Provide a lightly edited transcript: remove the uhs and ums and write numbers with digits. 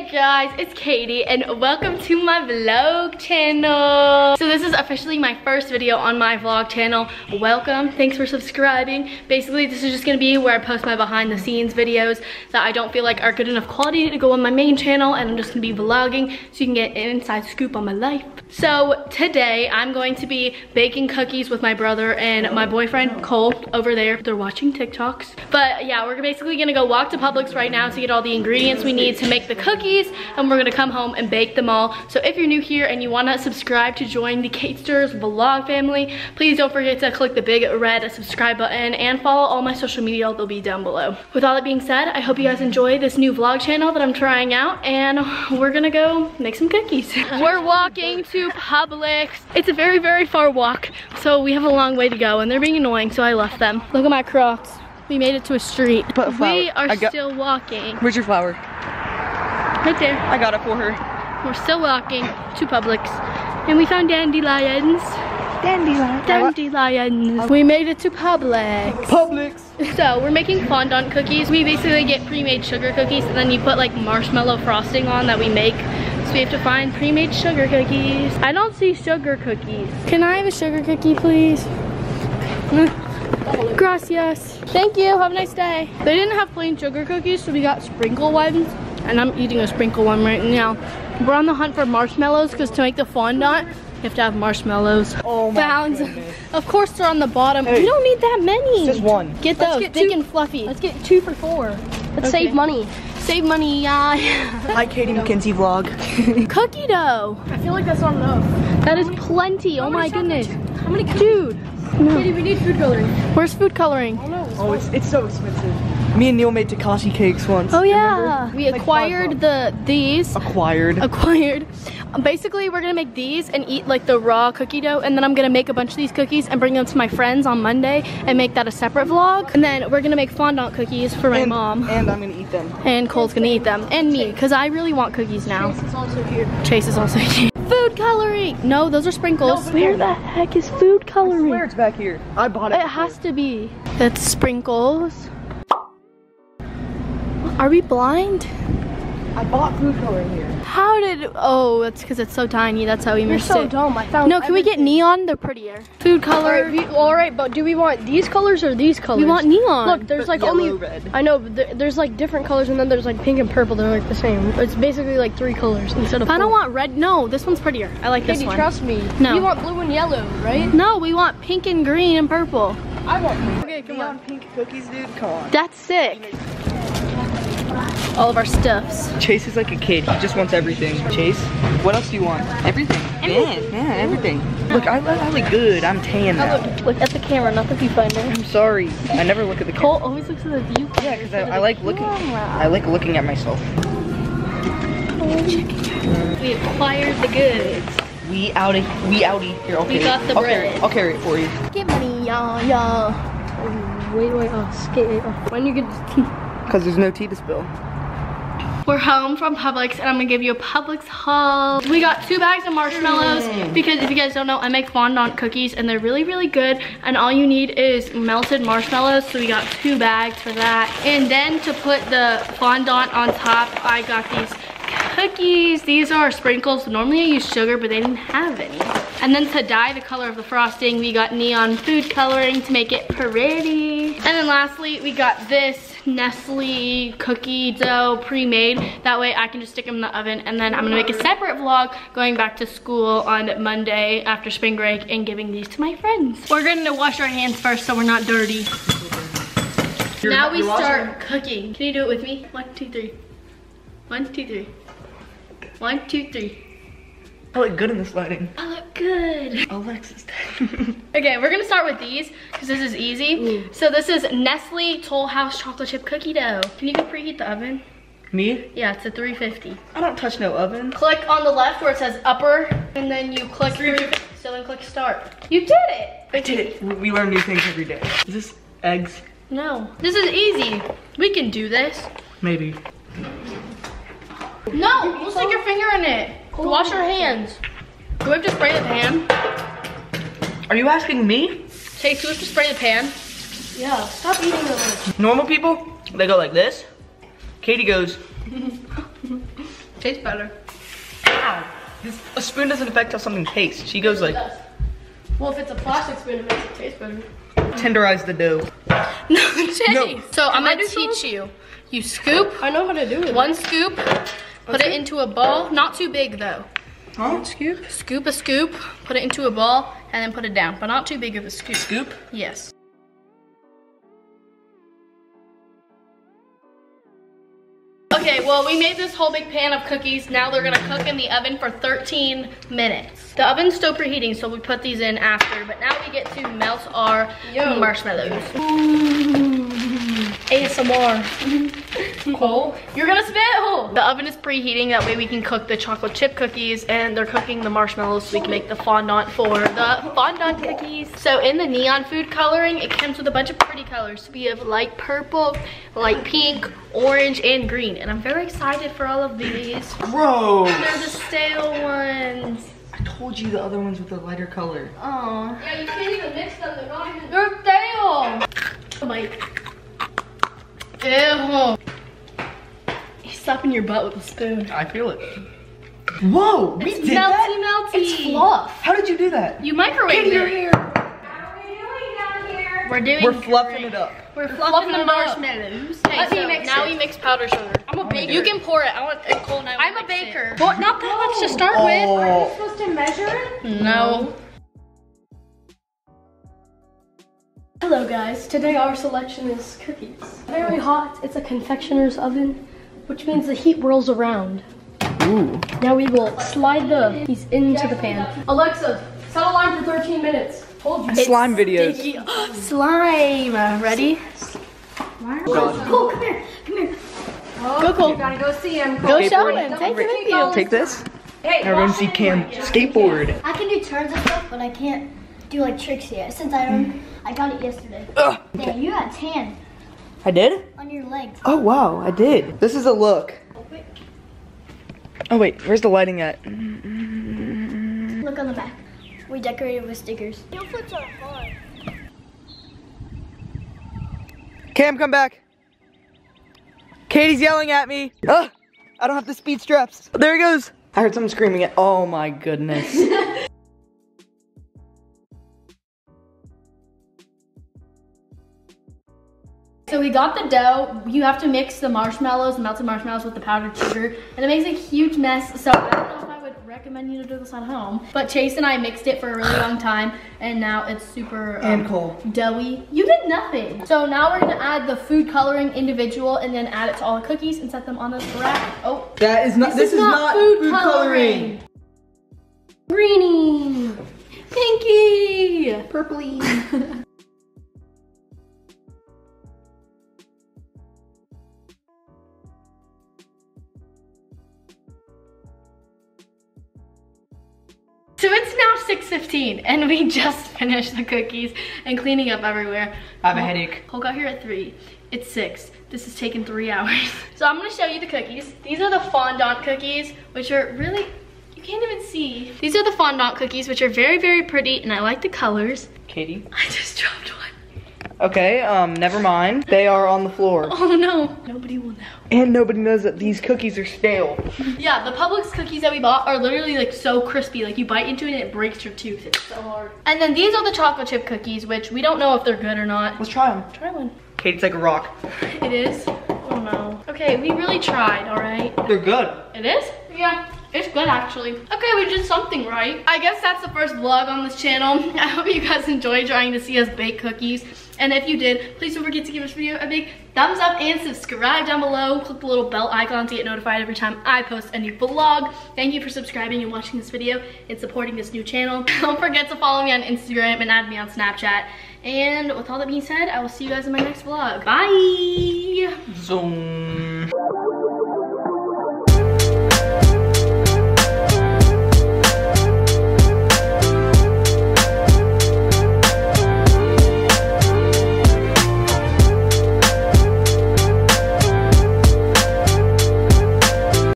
Hey guys, it's Katie and welcome to my vlog channel. So this is officially my first video on my vlog channel. Welcome, thanks for subscribing. Basically this is just gonna be where I post my behind the scenes videos that I don't feel like are good enough quality to go on my main channel, and I'm just gonna be vlogging so you can get an inside scoop on my life. So today I'm going to be baking cookies with my brother and my boyfriend Cole over there. They're watching TikToks. But yeah, we're basically gonna go walk to Publix right now to get all the ingredients we need to make the cookies, and we're gonna come home and bake them all. So if you're new here and you wanna subscribe to join the Caitsters vlog family, please don't forget to click the big red subscribe button and follow all my social media. They'll be down below. With all that being said, I hope you guys enjoy this new vlog channel that I'm trying out, and we're gonna go make some cookies. We're walking to Publix. It's a very, very far walk, so we have a long way to go, and they're being annoying, so I left them. Look at my Crocs. We made it to a street. We are still walking. Where's your flower? Right there. I got it for her. We're still walking to Publix, and we found dandelions. Dandelions. We made it to Publix. So we're making fondant cookies. We basically get pre-made sugar cookies, and then you put like marshmallow frosting on that we make. So we have to find pre-made sugar cookies. I don't see sugar cookies. Can I have a sugar cookie, please? Gracias. Thank you. Have a nice day. They didn't have plain sugar cookies, so we got sprinkle ones, and I'm eating a sprinkle one right now. We're on the hunt for marshmallows because to make the fondant, you have to have marshmallows. Oh my goodness. Of course, they're on the bottom. Hey, we don't need that many. Just one. Get those big and fluffy. Let's get 2 for $4. Let's save money. Save money, yeah. Hi, Katie Mackenzie vlog. Cookie dough. I feel like that's not enough. That is plenty. Oh my goodness. How many Dude. No. Katie, we need food coloring. Where's food coloring? Oh, it's so expensive. Me and Neil made Takashi cakes once. Oh yeah. Remember? We acquired these. Acquired. Basically, we're gonna make these and eat like the raw cookie dough, and then I'm gonna make a bunch of these cookies and bring them to my friends on Monday and make that a separate vlog. And then we're gonna make fondant cookies for my mom. And I'm gonna eat them. And Cole's gonna eat them. And me, because I really want cookies now. Chase is also here. Chase is also here. Food coloring! No, those are sprinkles. No, where the heck is food coloring? I swear it's back here. I bought it. It has to be. That's sprinkles. Are we blind? I bought food coloring here. How did, oh, that's because it's so tiny. That's how we missed it. You're so dumb. I found No, can we get neon? They're prettier. Food color. All right, but do we want these colors or these colors? We want neon. Look, there's like yellow, only, red. I know, but there's like different colors, and then there's like pink and purple. They're like the same. It's basically like 3 colors instead of 4. I don't want red. No, this one's prettier. I like this Katie, one. trust me. No. You want blue and yellow, right? No, we want pink and green and purple. I want pink. Okay, come on. Pink cookies, dude. Come on. That's sick. All of our stuffs. Chase is like a kid. He just wants everything. Chase, what else do you want? Everything. Yeah, everything. Look, I look good. I'm tan now. Look at the camera, not the viewfinder. I'm sorry. I never look at the camera. Cole always looks at the viewfinder. Yeah, because I like looking. I like looking at myself. We acquired the goods. We outie. Here, okay. We got the bread. I'll carry it for you. Get money, y'all. Wait, skate. When you get Because there's no tea to spill. We're home from Publix, and I'm gonna give you a Publix haul. We got 2 bags of marshmallows because if you guys don't know, I make fondant cookies and they're really, really good. And all you need is melted marshmallows, so we got 2 bags for that. And then to put the fondant on top, I got these cookies. These are sprinkles. Normally I use sugar, but they didn't have any. And then to dye the color of the frosting, we got neon food coloring to make it pretty. And then lastly, we got this Nestle cookie dough pre-made. That way I can just stick them in the oven, and then I'm gonna make a separate vlog going back to school on Monday after spring break and giving these to my friends. We're gonna wash our hands first so we're not dirty. Now we start cooking. Can you do it with me? 1, 2, 3. 1, 2, 3. 1, 2, 3. I look good in this lighting. I look good. Alexis. Okay, we're gonna start with these because this is easy. So this is Nestle Toll House chocolate chip cookie dough. Can you go preheat the oven? Me? Yeah, it's a 350. I don't touch no oven. Click on the left where it says upper, and then you click 350. So then click start. You did it. I did it. We learn new things every day. Is this eggs? No, this is easy. We can do this. Maybe. No, don't stick your finger in it. Wash your hands. Do we have to spray the pan? Are you asking me? Chase, do we have to spray the pan? Yeah, stop eating the lunch. Normal people, they go like this. Katie goes Tastes better. Ow. A spoon doesn't affect how something tastes. She goes like... Well, if it's a plastic spoon, it makes it taste better. Tenderize the dough. No, Chase. No. So I'm gonna teach you. You scoop. I know how to do it. One scoop. Put it into a bowl. Not too big though. Huh? Scoop? Scoop a scoop. Put it into a bowl and then put it down. But not too big of a scoop. Scoop? Yes. Okay, well, we made this whole big pan of cookies. Now they're gonna cook in the oven for 13 minutes. The oven's still preheating, so we put these in after. But now we get to melt our marshmallows. ASMR. Cole, you're gonna spill. The oven is preheating, that way we can cook the chocolate chip cookies, and they're cooking the marshmallows so we can make the fondant for the fondant cookies. So in the neon food coloring, it comes with a bunch of pretty colors. We have light purple, light pink, orange, and green. And I'm very excited for all of these. Gross. They're the stale ones. I told you the other ones with the lighter color. Oh. Yeah, you can't even mix them. They're not even. They're stale. Oh my. Ew. He's slapping your butt with a spoon. I feel it. Whoa, we did that? Melty. It's fluff. How did you do that? You microwaved Katie, you're it. here. How are we doing down here? We're fluffing it up. We're fluffing the marshmallows. Okay, Let me so mix now it. we mix powder sugar. I'm a baker. You can pour it. I want Cole and I. I'm will a mix baker. it. Well, not that much to start Are Oh. you supposed to measure it? No. Hello guys, today our selection is cookies. Very hot, it's a confectioner's oven, which means the heat whirls around. Ooh. Now we will slide these into the pan. Alexa, set alarm for 13 minutes. Told you. Slime videos. Slime. Ready? Cole, come here, come here. Go, Cole. You gotta go see him. Go Okay, show Bryn, him. Take it with you. Take this. Hey, Everyone see Cam skateboard. I can do turns and stuff, but I can't do like tricks yet. Since I got it yesterday. Ugh. Damn, you got tan I did? on your legs. Oh wow, I did. This is a look. Oh wait, where's the lighting at? Look on the back. We decorated with stickers. Your foot's on fire. Cam, come back. Katie's yelling at me. Ugh, I don't have the speed straps. There he goes. I heard someone screaming it. Oh my goodness. So we got the dough. You have to mix the marshmallows, the melted marshmallows with the powdered sugar, and it makes a huge mess. So I don't know if I would recommend you to do this at home. But Chase and I mixed it for a really long time, and now it's super And Cole. doughy. You did nothing. So now we're gonna add the food coloring individual, and then add it to all the cookies and set them on this rack. Oh, That is not. This is not food coloring. Greeny, pinky, Purpley. So it's now 6:15 and we just finished the cookies and cleaning up everywhere. I have a headache. Cole got here at 3. It's 6. This has taken 3 hours. So I'm gonna show you the cookies. These are the fondant cookies, which are really, you can't even see. These are the fondant cookies, which are very, very pretty, and I like the colors. Katie. I just dropped one. Okay, never mind. They are on the floor. Oh no, nobody will know. And nobody knows that these cookies are stale. Yeah, the Publix cookies that we bought are literally like so crispy. Like you bite into it and it breaks your tooth. It's so hard. And then these are the chocolate chip cookies, which we don't know if they're good or not. Let's try them. Try one. Katie's like a rock. It is? Oh no. Okay, we really tried, all right? They're good. It is? Yeah, it's good actually. Okay, we did something right. I guess that's the first vlog on this channel. I hope you guys enjoyed trying to see us bake cookies. And if you did, please don't forget to give this video a big thumbs up and subscribe down below. Click the little bell icon to get notified every time I post a new vlog. Thank you for subscribing and watching this video and supporting this new channel. Don't forget to follow me on Instagram and add me on Snapchat. And with all that being said, I will see you guys in my next vlog. Bye! Zoom.